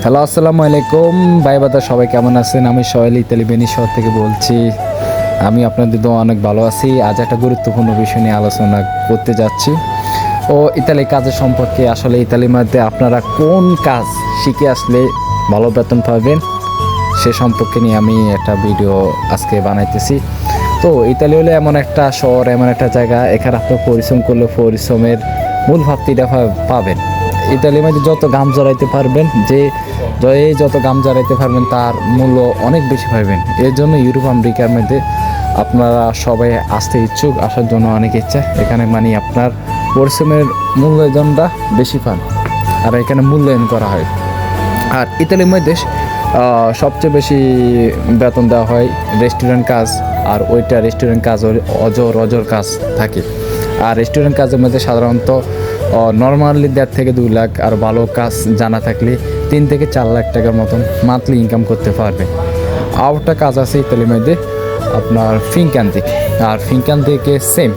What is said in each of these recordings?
Hello, আসসালামু আলাইকুম ভাই বাদা, সবাই কেমন আছেন? আমি সোহেল ইতালি ভেনিস শহর থেকে বলছি। আমি আপনাদের দোয়া অনেক ভালো আছি। আজ একটা গুরুত্বপূর্ণ বিষয় নিয়ে আলোচনা করতে যাচ্ছি। ইতালি কাজের সম্পর্কে, আসলে ইতালির মধ্যে আপনারা কোন কাজ শিখে আসলে ভালো বেতন পাবেন সে সম্পর্কে নিয়ে আমি একটা ভিডিও আজকে বানাইতেছি। ইতালি হলো এমন একটা শহর, এমন একটা জায়গা, এখানে আপনি পরিশ্রম করলে পরিশ্রমের মূল ভাবটিটা পাবেন। ইতালির মধ্যে যত গাম জড়াইতে পারবেন, যত গাম জড়াইতে পারবেন তার মূল্য অনেক বেশি পাবেন। এর জন্য ইউরোপ আমেরিকার মধ্যে আপনারা সবাই আসতে ইচ্ছুক, আসার জন্য অনেক ইচ্ছা। এখানে আপনার পরিশ্রমের মূল্যায়নটা বেশি পান, আর এখানে মূল্যায়ন করা হয়। আর ইতালির মধ্যে সবচেয়ে বেশি বেতন দেওয়া হয় রেস্টুরেন্ট কাজ, আর ওইটা রেস্টুরেন্ট কাজ অজর কাজ থাকে। আর রেস্টুরেন্ট কাজের মধ্যে সাধারণত নর্মালি 1.5 থেকে 2 লাখ, আর ভালো কাজ জানা থাকলে 3 থেকে 4 লাখ টাকার মতন মান্থলি ইনকাম করতে পারবে। আরেকটা কাজ আছে ইতালির মধ্যে আপনার ফিনকান্তিক, আর ফিনকান্তিকে সেম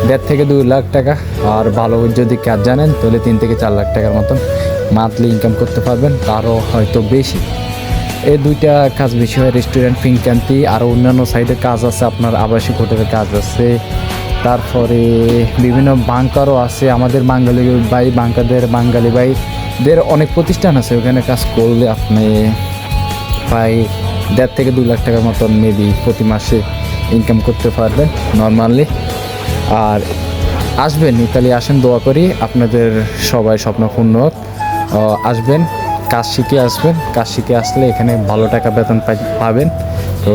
1.5 থেকে 2 লাখ টাকা, আর ভালো যদি কাজ জানেন তাহলে 3 থেকে 4 লাখ টাকার মতন মান্থলি ইনকাম করতে পারবেন, তারও হয়তো বেশি। এই দুইটা কাজ বেশি হয় রেস্টুরেন্ট, ফিনকান্তি। আর অন্যান্য সাইডের কাজ আছে, আপনার আবাসিক হোটেলের কাজ আছে, তারপরে বিভিন্ন বাংকারও আছে। আমাদের বাঙালি ভাইদের অনেক প্রতিষ্ঠান আছে, ওখানে কাজ করলে আপনি প্রায় 1.5 থেকে 2 লাখ টাকার মতন মেবি প্রতি মাসে ইনকাম করতে পারবেন নর্মালি। আর আসবেন, ইতালি আসেন, দোয়া করি আপনাদের সবাই স্বপ্ন পূর্ণ হোক। আসবেন, কাজ শিখে আসবেন, কাজ শিখে আসলে এখানে ভালো টাকা বেতন পাবেন। তো